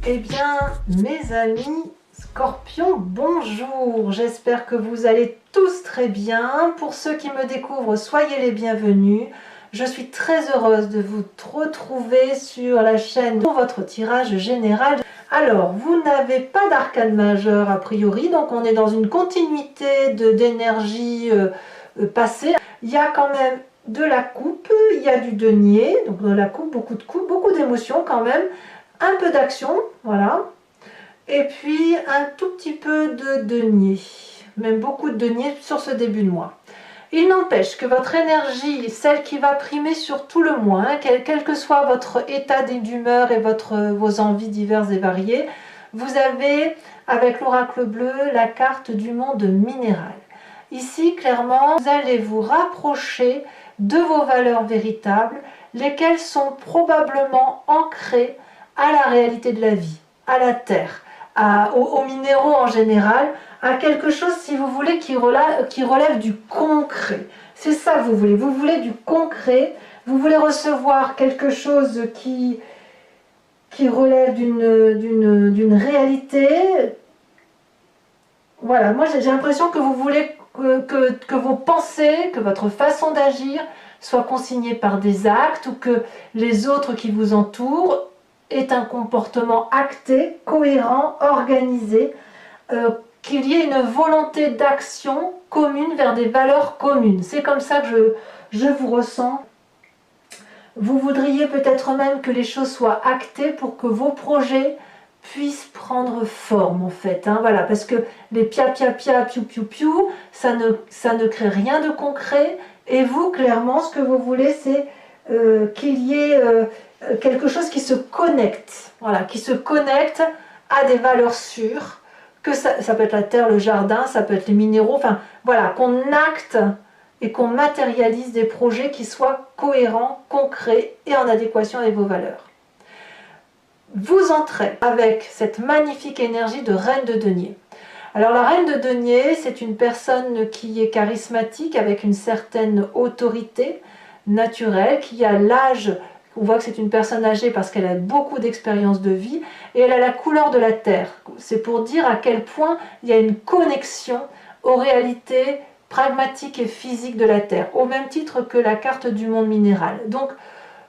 Eh bien, mes amis Scorpions, bonjour. J'espère que vous allez tous très bien. Pour ceux qui me découvrent, soyez les bienvenus. Je suis très heureuse de vous retrouver sur la chaîne pour votre tirage général. Alors, vous n'avez pas d'arcane majeur a priori, donc on est dans une continuité d'énergie passée. Il y a quand même de la coupe, il y a du denier, donc de la coupe, beaucoup d'émotions quand même. Un peu d'action, voilà, et puis un tout petit peu de denier, même beaucoup de denier sur ce début de mois. Il n'empêche que votre énergie, celle qui va primer sur tout le mois, hein, quel que soit votre état d'humeur et vos envies diverses et variées, vous avez, avec l'oracle bleu, la carte du monde minéral. Ici, clairement, vous allez vous rapprocher de vos valeurs véritables, lesquelles sont probablement ancrées à la réalité de la vie, à la terre, aux minéraux en général, à quelque chose, si vous voulez, qui relève du concret. C'est ça que vous voulez du concret, vous voulez recevoir quelque chose qui relève d'une réalité. Voilà, moi j'ai l'impression que vous voulez que vos pensées, que votre façon d'agir soit consignée par des actes, ou que les autres qui vous entourent est un comportement acté, cohérent, organisé, qu'il y ait une volonté d'action commune vers des valeurs communes. C'est comme ça que je vous ressens. Vous voudriez peut-être même que les choses soient actées pour que vos projets puissent prendre forme en fait. Hein, voilà, parce que les pia pia pia, piou piou piou, ça ne crée rien de concret. Et vous, clairement, ce que vous voulez, c'est qu'il y ait quelque chose qui se connecte, voilà, qui se connecte à des valeurs sûres, que ça peut être la terre, le jardin, ça peut être les minéraux, enfin voilà, qu'on acte et qu'on matérialise des projets qui soient cohérents, concrets et en adéquation avec vos valeurs. Vous entrez avec cette magnifique énergie de reine de denier. Alors la reine de denier, c'est une personne qui est charismatique, avec une certaine autorité naturelle, qui a l'âge. On voit que c'est une personne âgée parce qu'elle a beaucoup d'expérience de vie et elle a la couleur de la terre. C'est pour dire à quel point il y a une connexion aux réalités pragmatiques et physiques de la terre, au même titre que la carte du monde minéral. Donc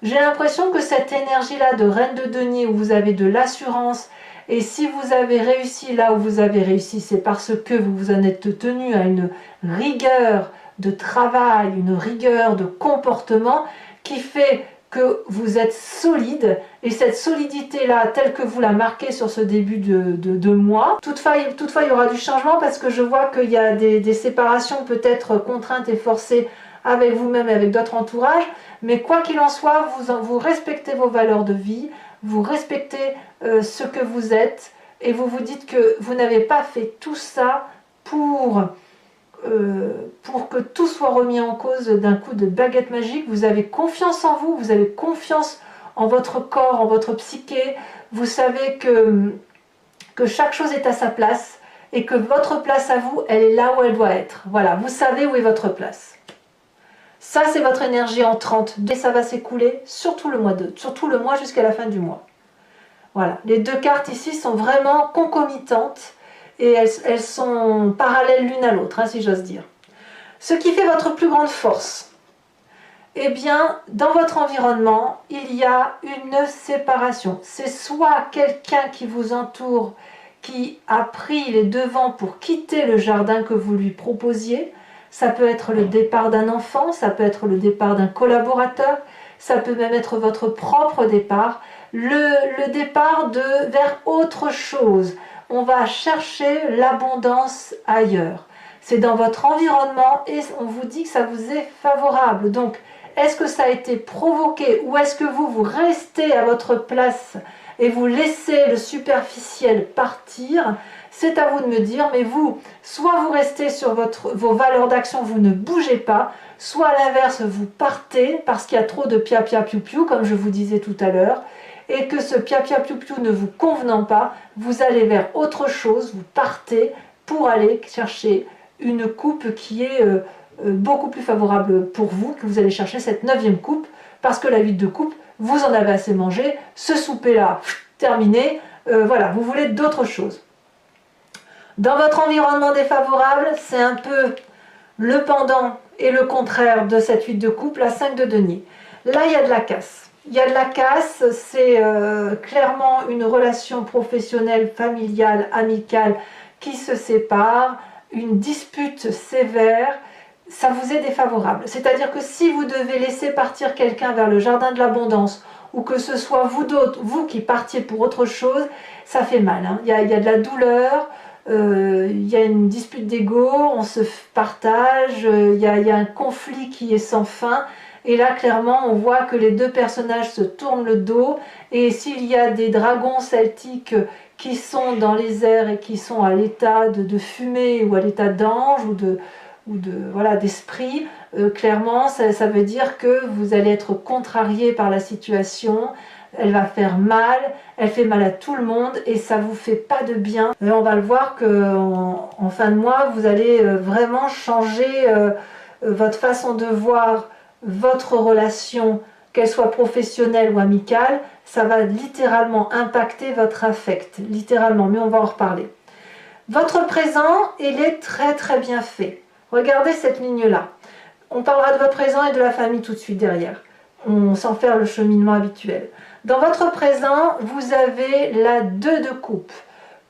j'ai l'impression que cette énergie-là de reine de denier, où vous avez de l'assurance, et si vous avez réussi là où vous avez réussi, c'est parce que vous vous en êtes tenu à une rigueur de travail, une rigueur de comportement qui fait que vous êtes solide, et cette solidité-là, telle que vous la marquez sur ce début de mois, toutefois il y aura du changement parce que je vois qu'il y a des séparations peut-être contraintes et forcées avec vous-même et avec d'autres entourages, mais quoi qu'il en soit, vous respectez vos valeurs de vie, vous respectez ce que vous êtes, et vous vous dites que vous n'avez pas fait tout ça pour que tout soit remis en cause d'un coup de baguette magique. Vous avez confiance en vous, vous avez confiance en votre corps, en votre psyché. Vous savez que chaque chose est à sa place et que votre place à vous, elle est là où elle doit être. Voilà, vous savez où est votre place. Ça, c'est votre énergie entrante et ça va s'écouler sur tout le mois jusqu'à la fin du mois. Voilà, les deux cartes ici sont vraiment concomitantes et elles sont parallèles l'une à l'autre, hein, si j'ose dire. Ce qui fait votre plus grande force, eh bien, dans votre environnement, il y a une séparation. C'est soit quelqu'un qui vous entoure qui a pris les devants pour quitter le jardin que vous lui proposiez. Ça peut être le départ d'un enfant, ça peut être le départ d'un collaborateur, ça peut même être votre propre départ, le départ vers autre chose. On va chercher l'abondance ailleurs. C'est dans votre environnement et on vous dit que ça vous est favorable. Donc, est-ce que ça a été provoqué ou est-ce que vous restez à votre place et vous laissez le superficiel partir? C'est à vous de me dire, mais vous, soit vous restez sur vos valeurs d'action, vous ne bougez pas, soit à l'inverse, vous partez parce qu'il y a trop de pia pia piou piou, comme je vous disais tout à l'heure, et que ce pia pia piou piou ne vous convenant pas, vous allez vers autre chose, vous partez pour aller chercher une coupe qui est beaucoup plus favorable pour vous, que vous allez chercher cette 9e coupe, parce que la 8 de coupe, vous en avez assez mangé, ce souper-là, terminé, Voilà, vous voulez d'autres choses. Dans votre environnement défavorable, c'est un peu le pendant et le contraire de cette 8 de coupe, la 5 de denier. Là, il y a de la casse. Il y a de la casse, c'est clairement une relation professionnelle, familiale, amicale qui se sépare, une dispute sévère, ça vous est défavorable. C'est-à-dire que si vous devez laisser partir quelqu'un vers le jardin de l'abondance, ou que ce soit vous qui partiez pour autre chose, ça fait mal. Hein. Il y a de la douleur, il y a une dispute d'ego, on se partage, il y a un conflit qui est sans fin. Et là, clairement, on voit que les deux personnages se tournent le dos. Et s'il y a des dragons celtiques qui sont dans les airs et qui sont à l'état de fumée ou à l'état d'ange voilà, d'esprit, clairement, ça veut dire que vous allez être contrarié par la situation. Elle va faire mal, elle fait mal à tout le monde et ça vous fait pas de bien. Et on va le voir qu'en fin de mois, vous allez vraiment changer votre façon de voir votre relation, qu'elle soit professionnelle ou amicale. Ça va littéralement impacter votre affect, littéralement, mais on va en reparler. Votre présent, il est très très bien fait. Regardez cette ligne-là. On parlera de votre présent et de la famille tout de suite derrière. On s'en fait le cheminement habituel. Dans votre présent, vous avez la 2 de coupe.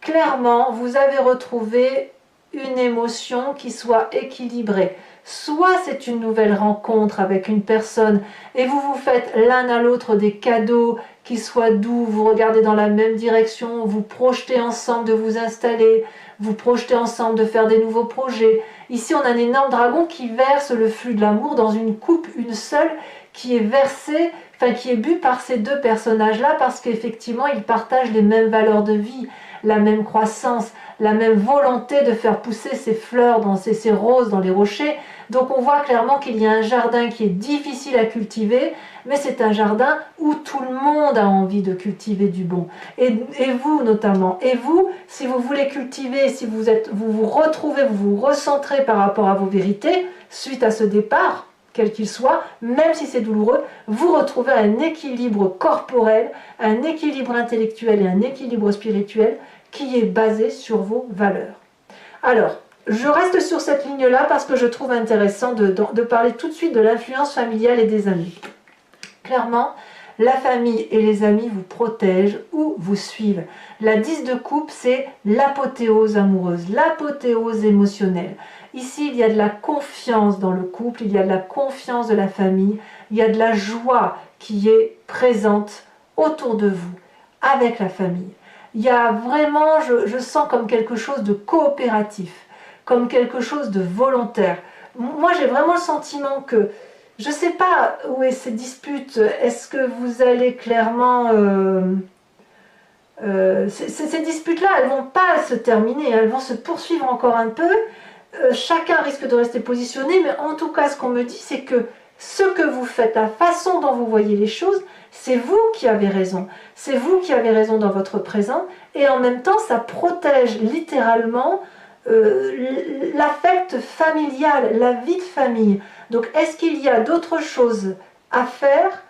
Clairement, vous avez retrouvé une émotion qui soit équilibrée. Soit c'est une nouvelle rencontre avec une personne et vous vous faites l'un à l'autre des cadeaux qui soient doux, vous regardez dans la même direction, vous projetez ensemble de vous installer, vous projetez ensemble de faire des nouveaux projets. Ici, on a un énorme dragon qui verse le flux de l'amour dans une coupe, une seule, qui est versée, enfin qui est bu par ces deux personnages-là parce qu'effectivement, ils partagent les mêmes valeurs de vie, la même croissance, la même volonté de faire pousser ces fleurs, ces roses dans les rochers. Donc on voit clairement qu'il y a un jardin qui est difficile à cultiver, mais c'est un jardin où tout le monde a envie de cultiver du bon. Et vous notamment. Et vous, si vous voulez cultiver, si vous vous retrouvez, vous vous recentrez par rapport à vos vérités, suite à ce départ, quel qu'il soit, même si c'est douloureux, vous retrouvez un équilibre corporel, un équilibre intellectuel et un équilibre spirituel qui est basé sur vos valeurs. Alors, je reste sur cette ligne-là parce que je trouve intéressant de parler tout de suite de l'influence familiale et des amis. Clairement, la famille et les amis vous protègent ou vous suivent. La 10 de coupe, c'est l'apothéose amoureuse, l'apothéose émotionnelle. Ici, il y a de la confiance dans le couple, il y a de la confiance de la famille, il y a de la joie qui est présente autour de vous, avec la famille. Il y a vraiment, je sens comme quelque chose de coopératif, comme quelque chose de volontaire. Moi, j'ai vraiment le sentiment que, je ne sais pas où est cette dispute, est-ce que vous allez clairement... ces disputes-là, elles ne vont pas se terminer, elles vont se poursuivre encore un peu. Chacun risque de rester positionné, mais en tout cas, ce qu'on me dit, c'est que ce que vous faites, la façon dont vous voyez les choses, c'est vous qui avez raison. C'est vous qui avez raison dans votre présent, et en même temps, ça protège littéralement l'affect familial, la vie de famille. Donc, est-ce qu'il y a d'autres choses à faire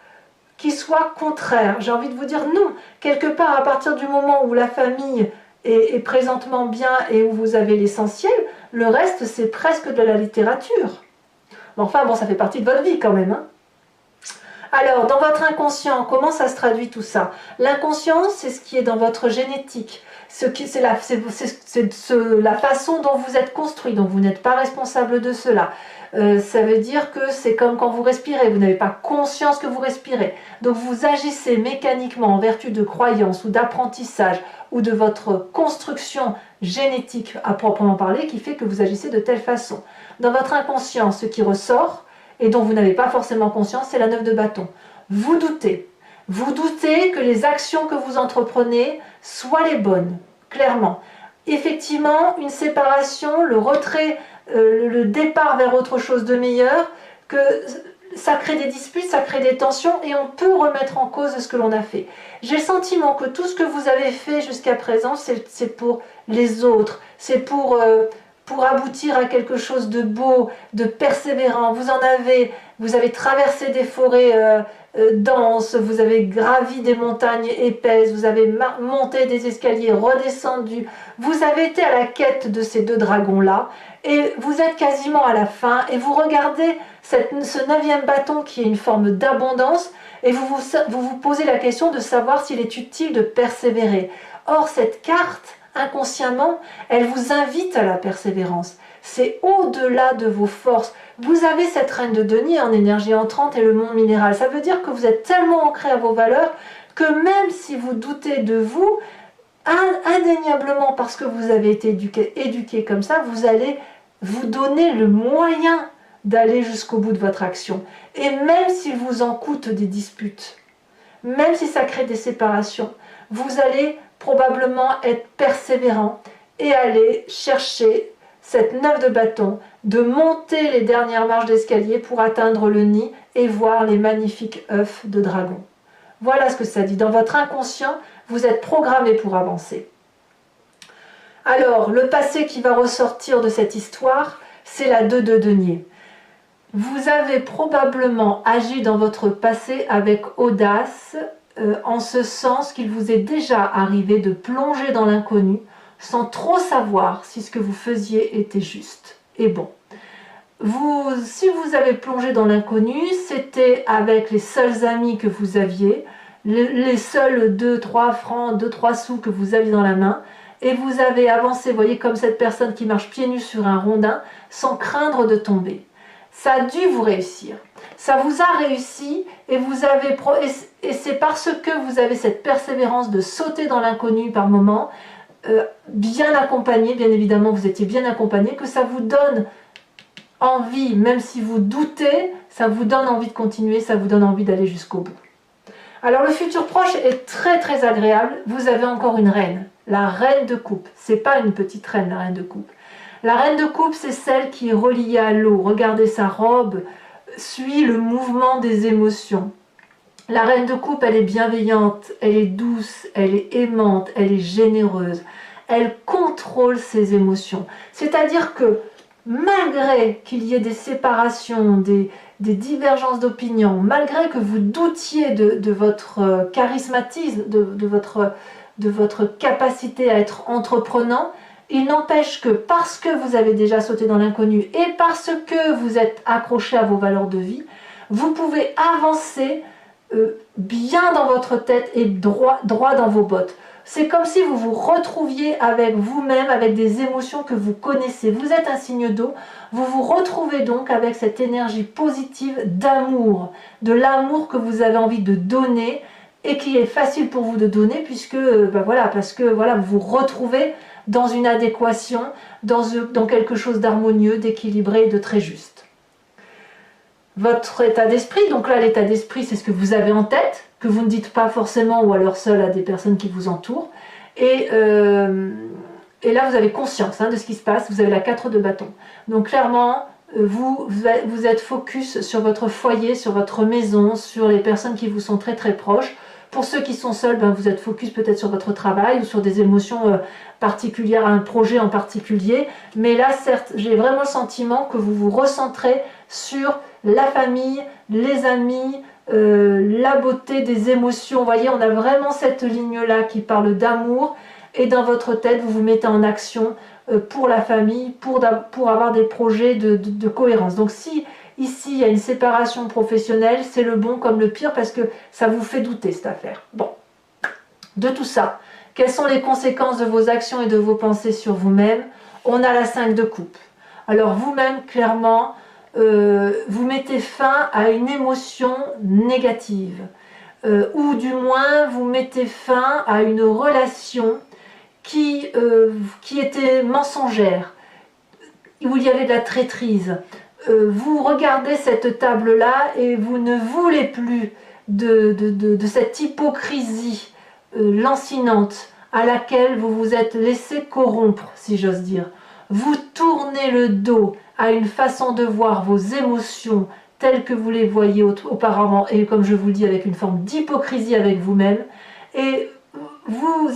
qui soient contraires? J'ai envie de vous dire non. Quelque part, à partir du moment où la famille est présentement bien et où vous avez l'essentiel, le reste, c'est presque de la littérature. Enfin, bon, ça fait partie de votre vie quand même. Hein. Alors, dans votre inconscient, comment ça se traduit tout ça? L'inconscient, c'est ce qui est dans votre génétique. C'est la façon dont vous êtes construit, donc vous n'êtes pas responsable de cela. Ça veut dire que c'est comme quand vous respirez, vous n'avez pas conscience que vous respirez. Donc vous agissez mécaniquement en vertu de croyances ou d'apprentissage ou de votre construction génétique à proprement parler qui fait que vous agissez de telle façon. Dans votre inconscient, ce qui ressort et dont vous n'avez pas forcément conscience, c'est la 9 de bâton. Vous doutez. Vous doutez que les actions que vous entreprenez soient les bonnes, clairement. Effectivement, une séparation, le retrait, le départ vers autre chose de meilleur, que ça crée des disputes, ça crée des tensions et on peut remettre en cause ce que l'on a fait. J'ai le sentiment que tout ce que vous avez fait jusqu'à présent, c'est pour les autres, c'est pour aboutir à quelque chose de beau, de persévérant. Vous avez traversé des forêts dense, vous avez gravi des montagnes épaisses, vous avez monté des escaliers, redescendu, vous avez été à la quête de ces deux dragons-là, et vous êtes quasiment à la fin, et vous regardez ce 9e bâton qui est une forme d'abondance, et vous posez la question de savoir s'il est utile de persévérer. Or, cette carte, inconsciemment, elle vous invite à la persévérance. C'est au-delà de vos forces. Vous avez cette reine de denier en énergie entrante et le monde minéral. Ça veut dire que vous êtes tellement ancré à vos valeurs que même si vous doutez de vous, indéniablement parce que vous avez été éduqué comme ça, vous allez vous donner le moyen d'aller jusqu'au bout de votre action. Et même s'il vous en coûte des disputes, même si ça crée des séparations, vous allez probablement être persévérant et aller chercher cette 9 de bâton, de monter les dernières marches d'escalier pour atteindre le nid et voir les magnifiques œufs de dragon. Voilà ce que ça dit. Dans votre inconscient, vous êtes programmé pour avancer. Alors, le passé qui va ressortir de cette histoire, c'est la 2 de denier. Vous avez probablement agi dans votre passé avec audace, en ce sens qu'il vous est déjà arrivé de plonger dans l'inconnu sans trop savoir si ce que vous faisiez était juste et bon. Si vous avez plongé dans l'inconnu, c'était avec les seuls amis que vous aviez, les seuls 2-3 francs, 2-3 sous que vous aviez dans la main, et vous avez avancé, vous voyez, comme cette personne qui marche pieds nus sur un rondin, sans craindre de tomber. Ça a dû vous réussir. Ça vous a réussi et c'est parce que vous avez cette persévérance de sauter dans l'inconnu par moment, bien accompagné, bien évidemment vous étiez bien accompagné, que ça vous donne envie, même si vous doutez, ça vous donne envie de continuer, ça vous donne envie d'aller jusqu'au bout. Alors le futur proche est très très agréable. Vous avez encore une reine, la reine de coupe. C'est pas une petite reine, la reine de coupe. La reine de coupe, c'est celle qui est reliée à l'eau. Regardez sa robe, suit le mouvement des émotions. La reine de coupe, elle est bienveillante, elle est douce, elle est aimante, elle est généreuse. Elle contrôle ses émotions. C'est-à-dire que malgré qu'il y ait des séparations, des divergences d'opinion, malgré que vous doutiez de votre charismatisme, de votre capacité à être entreprenant, il n'empêche que parce que vous avez déjà sauté dans l'inconnu et parce que vous êtes accroché à vos valeurs de vie, vous pouvez avancer bien dans votre tête et droit dans vos bottes. C'est comme si vous vous retrouviez avec vous-même, avec des émotions que vous connaissez. Vous êtes un signe d'eau, vous vous retrouvez donc avec cette énergie positive d'amour, de l'amour que vous avez envie de donner et qui est facile pour vous de donner puisque, parce que vous vous retrouvez dans une adéquation, dans quelque chose d'harmonieux, d'équilibré et de très juste. Votre état d'esprit, donc là l'état d'esprit c'est ce que vous avez en tête, que vous ne dites pas forcément ou alors seul à des personnes qui vous entourent. Et là vous avez conscience de ce qui se passe, vous avez la 4 de bâton. Donc clairement, vous êtes focus sur votre foyer, sur votre maison, sur les personnes qui vous sont très très proches. Pour ceux qui sont seuls, vous êtes focus peut-être sur votre travail ou sur des émotions particulières, un projet en particulier. Mais là, certes, j'ai vraiment le sentiment que vous vous recentrez sur la famille, les amis, la beauté des émotions. Vous voyez, on a vraiment cette ligne-là qui parle d'amour. Et dans votre tête, vous vous mettez en action pour la famille, pour avoir des projets de cohérence. Donc si ici il y a une séparation professionnelle, c'est le bon comme le pire parce que ça vous fait douter cette affaire. Bon, de tout ça, quelles sont les conséquences de vos actions et de vos pensées sur vous-même? On a la 5 de coupe. Alors vous-même, clairement, vous mettez fin à une émotion négative. Ou du moins, vous mettez fin à une relation qui était mensongère, où il y avait de la traîtrise. Vous regardez cette table-là et vous ne voulez plus de cette hypocrisie lancinante à laquelle vous vous êtes laissé corrompre, si j'ose dire. Vous tournez le dos à une façon de voir vos émotions telles que vous les voyiez auparavant, et comme je vous le dis, avec une forme d'hypocrisie avec vous-même, et vous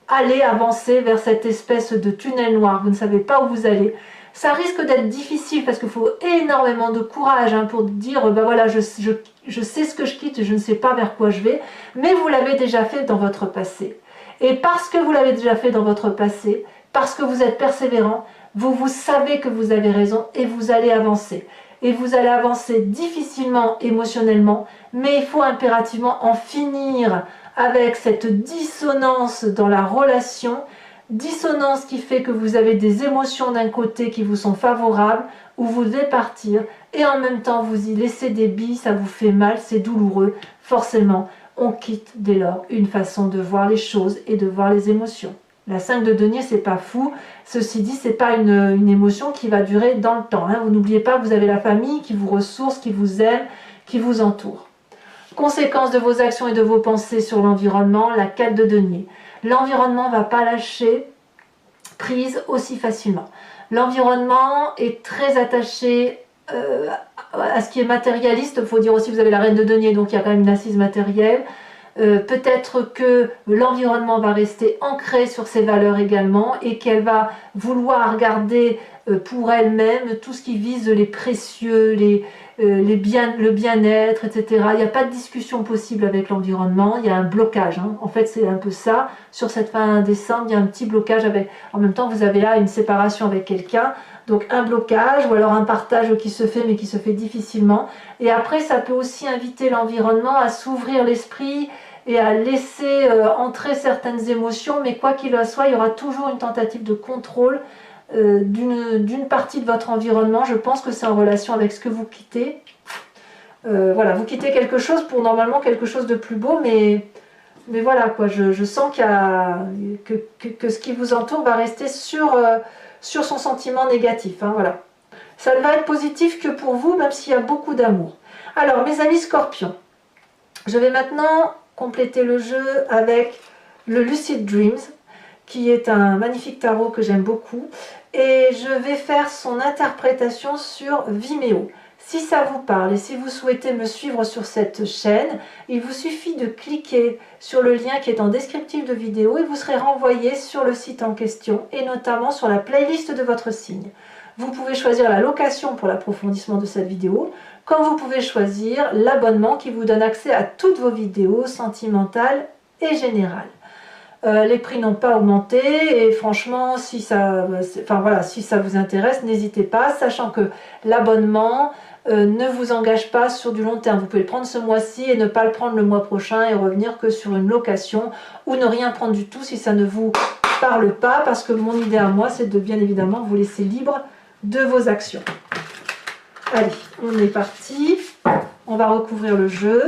allez avancer vers cette espèce de tunnel noir. Vous ne savez pas où vous allez. Ça risque d'être difficile parce qu'il faut énormément de courage hein, pour dire, ben voilà, je sais ce que je quitte, je ne sais pas vers quoi je vais, mais vous l'avez déjà fait dans votre passé. Et parce que vous l'avez déjà fait dans votre passé, parce que vous êtes persévérant, vous savez que vous avez raison et vous allez avancer. Et vous allez avancer difficilement émotionnellement, mais il faut impérativement en finir avec cette dissonance dans la relation, dissonance qui fait que vous avez des émotions d'un côté qui vous sont favorables, où vous devez partir, et en même temps vous y laissez des billes, ça vous fait mal, c'est douloureux, forcément, on quitte dès lors une façon de voir les choses et de voir les émotions. La 5 de denier, c'est pas fou. Ceci dit, c'est pas une émotion qui va durer dans le temps. Hein. Vous n'oubliez pas, vous avez la famille qui vous ressource, qui vous aime, qui vous entoure. Conséquence de vos actions et de vos pensées sur l'environnement, la 4 de denier. L'environnement ne va pas lâcher prise aussi facilement. L'environnement est très attaché à ce qui est matérialiste. Il faut dire aussi que vous avez la reine de denier, donc il y a quand même une assise matérielle. Peut-être que l'environnement va rester ancré sur ses valeurs également et qu'elle va vouloir garder pour elle-même tout ce qui vise les précieux, le bien-être, etc. Il n'y a pas de discussion possible avec l'environnement, il y a un blocage. Hein. En fait, c'est un peu ça. Sur cette fin décembre, il y a un petit blocage avec... En même temps, vous avez là une séparation avec quelqu'un. Donc un blocage ou alors un partage qui se fait mais qui se fait difficilement. Et après ça peut aussi inviter l'environnement à s'ouvrir l'esprit et à laisser entrer certaines émotions, mais quoi qu'il en soit, il y aura toujours une tentative de contrôle d'une partie de votre environnement. Je pense que c'est en relation avec ce que vous quittez. Voilà, vous quittez quelque chose pour normalement quelque chose de plus beau, mais voilà quoi, je sens que ce qui vous entoure va rester sur son sentiment négatif. Hein, voilà. Ça ne va être positif que pour vous, même s'il y a beaucoup d'amour. Alors, mes amis scorpions, je vais maintenant compléter le jeu avec le Lucid Dreams, qui est un magnifique tarot que j'aime beaucoup. Et je vais faire son interprétation sur Vimeo. Si ça vous parle et si vous souhaitez me suivre sur cette chaîne, il vous suffit de cliquer sur le lien qui est en descriptif de vidéo et vous serez renvoyé sur le site en question et notamment sur la playlist de votre signe. Vous pouvez choisir la location pour l'approfondissement de cette vidéo, comme vous pouvez choisir l'abonnement qui vous donne accès à toutes vos vidéos sentimentales et générales. Les prix n'ont pas augmenté et franchement, si ça vous intéresse, n'hésitez pas, sachant que l'abonnement ne vous engage pas sur du long terme. Vous pouvez le prendre ce mois-ci et ne pas le prendre le mois prochain et revenir que sur une location ou ne rien prendre du tout si ça ne vous parle pas, parce que mon idée à moi, c'est de bien évidemment vous laisser libre de vos actions. Allez, on est parti. On va recouvrir le jeu.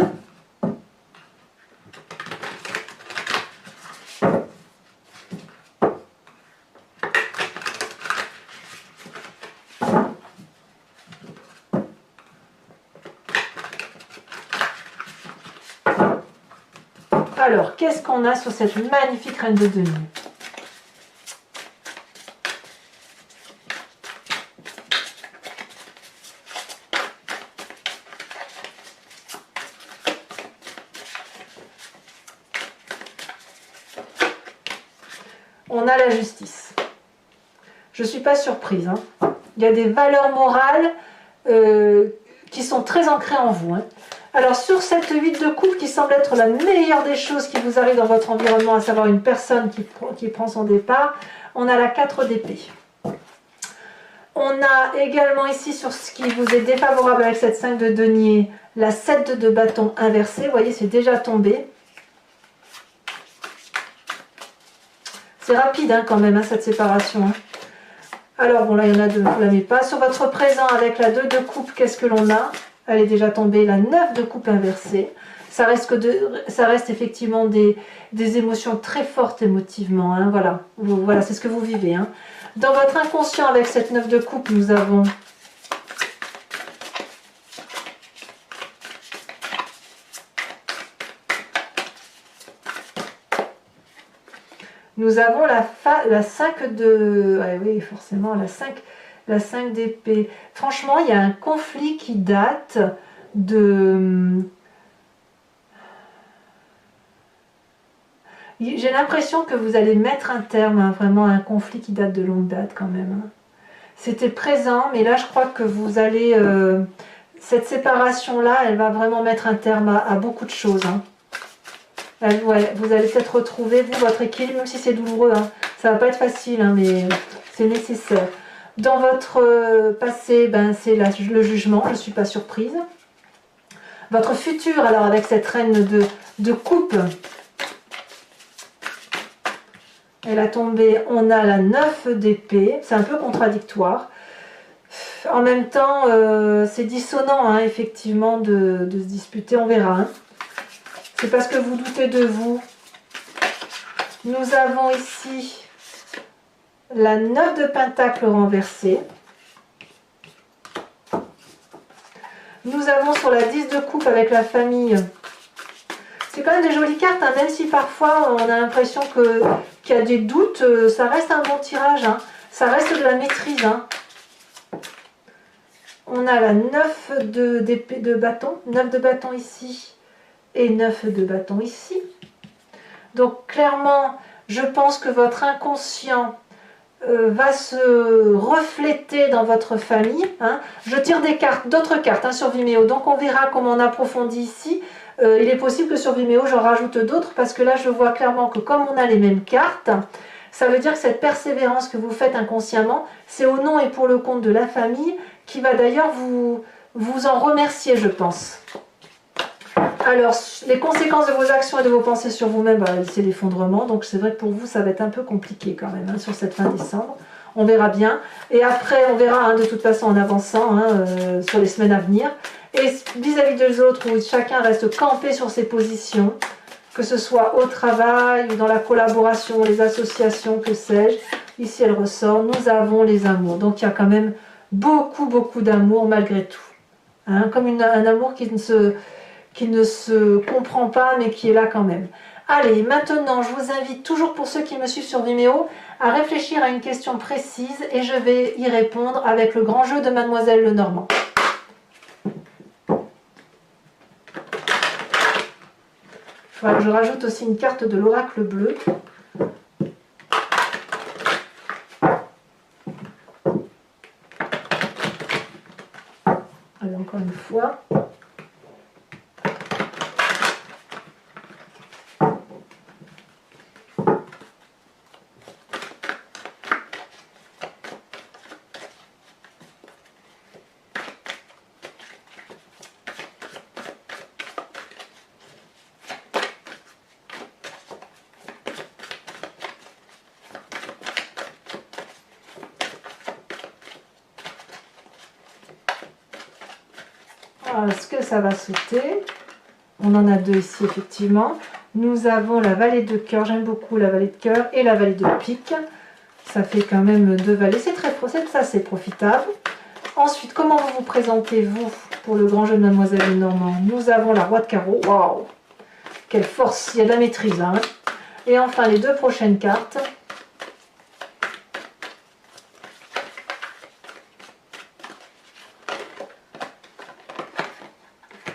Alors, qu'est-ce qu'on a sur cette magnifique reine de denier? On a la justice. Je ne suis pas surprise. Hein. Il y a des valeurs morales qui sont très ancrées en vous. Hein. Alors sur cette 8 de coupe qui semble être la meilleure des choses qui vous arrive dans votre environnement, à savoir une personne qui prend son départ, on a la 4 d'épée. On a également ici sur ce qui vous est défavorable avec cette 5 de denier, la 7 de bâton inversée. Vous voyez, c'est déjà tombé. C'est rapide hein, quand même, hein, cette séparation. Hein. Alors, bon là, il y en a deux, vous ne la mettez pas. Sur votre présent avec la 2 de coupe, qu'est-ce que l'on a? Elle est déjà tombée, la 9 de coupe inversée. Ça reste effectivement des émotions très fortes émotivement. Hein, voilà, voilà c'est ce que vous vivez. Hein. Dans votre inconscient avec cette 9 de coupe, nous avons la 5 de... Ah oui, forcément, la 5 d'épée. Franchement, il y a un conflit qui date de... J'ai l'impression que vous allez mettre un terme à vraiment un conflit qui date de longue date quand même. Hein. c'était présent, mais là je crois que vous allez... cette séparation-là, elle va vraiment mettre un terme à beaucoup de choses. Hein. Ouais, vous allez peut-être retrouver, vous, votre équilibre, même si c'est douloureux. Hein. Ça va pas être facile, hein, mais c'est nécessaire. Dans votre passé, ben, c'est le jugement, je ne suis pas surprise. Votre futur, alors avec cette reine de coupe, elle a tombé, on a la 9 d'épée, c'est un peu contradictoire. En même temps, c'est dissonant, hein, effectivement, de se disputer, on verra. Hein. C'est parce que vous doutez de vous. Nous avons ici la 9 de Pentacle renversée. Nous avons sur la 10 de coupe avec la famille. C'est quand même des jolies cartes, hein, même si parfois on a l'impression qu'il y a des doutes, ça reste un bon tirage, hein, ça reste de la maîtrise. Hein. On a la 9 de bâton, 9 de bâton ici et 9 de bâton ici. Donc clairement, je pense que votre inconscient va se refléter dans votre famille. Hein. Je tire des cartes, d'autres cartes hein, sur Vimeo, donc on verra comment on approfondit ici. Il est possible que sur Vimeo, j'en rajoute d'autres, parce que là, je vois clairement que comme on a les mêmes cartes, ça veut dire que cette persévérance que vous faites inconsciemment, c'est au nom et pour le compte de la famille, qui va d'ailleurs vous en remercier, je pense. Alors, les conséquences de vos actions et de vos pensées sur vous-même, bah, c'est l'effondrement. Donc, c'est vrai que pour vous, ça va être un peu compliqué quand même, hein, sur cette fin décembre. On verra bien. Et après, on verra hein, de toute façon en avançant hein, sur les semaines à venir. Et vis-à-vis des autres, où chacun reste campé sur ses positions, que ce soit au travail ou dans la collaboration, les associations, que sais-je. Ici, elle ressort. Nous avons les amours. Donc, il y a quand même beaucoup, beaucoup d'amour malgré tout. Hein, comme un amour qui ne se comprend pas, mais qui est là quand même. Allez, maintenant, je vous invite, toujours pour ceux qui me suivent sur Vimeo, à réfléchir à une question précise et je vais y répondre avec le grand jeu de Mademoiselle Lenormand. Il faudra que je rajoute aussi une carte de l'oracle bleu. Allez, encore une fois. Est-ce que ça va sauter? On en a deux ici, effectivement. Nous avons la vallée de cœur. J'aime beaucoup la vallée de cœur et la vallée de pique. Ça fait quand même deux vallées. C'est profitable. Ensuite, comment vous vous présentez-vous pour le grand jeu de Mademoiselle Lenormand? Nous avons la roi de carreau. Waouh! Quelle force! Il y a de la maîtrise. Hein. Et enfin, les deux prochaines cartes.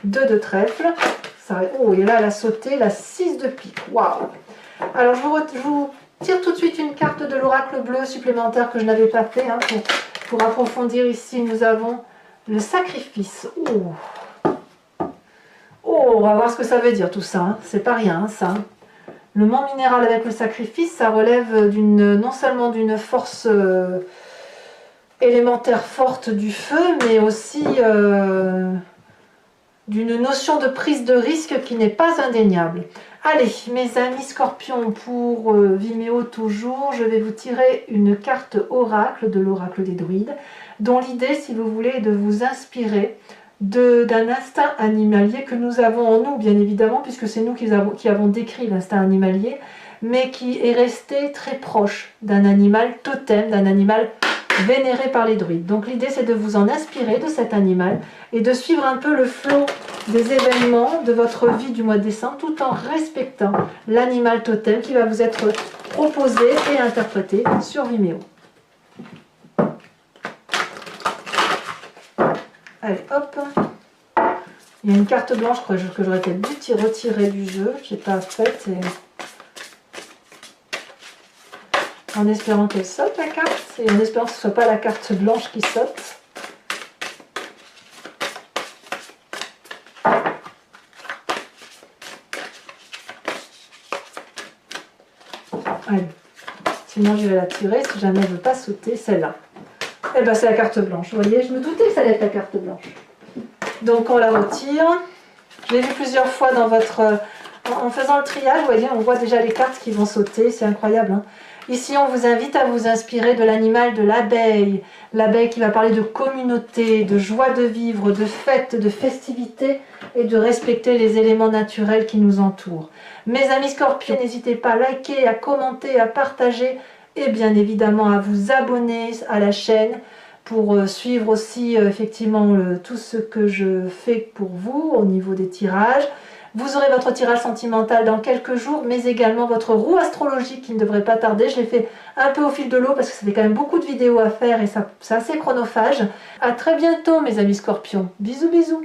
Deux de trèfle. Oh, et là, elle a sauté la 6 de pique. Waouh! Alors, je vous tire tout de suite une carte de l'oracle bleu supplémentaire que je n'avais pas fait. Hein, pour approfondir ici, nous avons le sacrifice. Oh, on va voir ce que ça veut dire tout ça. Hein. C'est pas rien, ça. Le mont minéral avec le sacrifice, ça relève non seulement d'une force élémentaire forte du feu, mais aussi d'une notion de prise de risque qui n'est pas indéniable. Allez, mes amis scorpions, pour Vimeo toujours, je vais vous tirer une carte oracle de l'oracle des druides, dont l'idée, si vous voulez, est de vous inspirer d'un instinct animalier que nous avons en nous, bien évidemment, puisque c'est nous qui avons décrit l'instinct animalier, mais qui est resté très proche d'un animal totem, d'un animal vénéré par les druides. Donc l'idée, c'est de vous en inspirer de cet animal et de suivre un peu le flot des événements de votre vie du mois de décembre, tout en respectant l'animal totem qui va vous être proposé et interprété sur Vimeo. Allez, hop. Il y a une carte blanche que j'aurais peut-être dû retirer du jeu. Je n'ai pas fait. en espérant qu'elle saute la carte et en espérant que ce ne soit pas la carte blanche qui saute. Allez, sinon je vais la tirer si jamais elle ne veut pas sauter, celle-là. Eh ben c'est la carte blanche, vous voyez, je me doutais que ça allait être la carte blanche. Donc on la retire. Je l'ai vu plusieurs fois dans votre... en faisant le triage, vous voyez, on voit déjà les cartes qui vont sauter, c'est incroyable. Hein. Ici, on vous invite à vous inspirer de l'animal de l'abeille. L'abeille qui va parler de communauté, de joie de vivre, de fête, de festivité et de respecter les éléments naturels qui nous entourent. Mes amis scorpions, n'hésitez pas à liker, à commenter, à partager et bien évidemment à vous abonner à la chaîne pour suivre aussi effectivement tout ce que je fais pour vous au niveau des tirages. Vous aurez votre tirage sentimental dans quelques jours, mais également votre roue astrologique qui ne devrait pas tarder. Je l'ai fait un peu au fil de l'eau parce que ça fait quand même beaucoup de vidéos à faire et c'est assez chronophage. À très bientôt mes amis scorpions. Bisous bisous.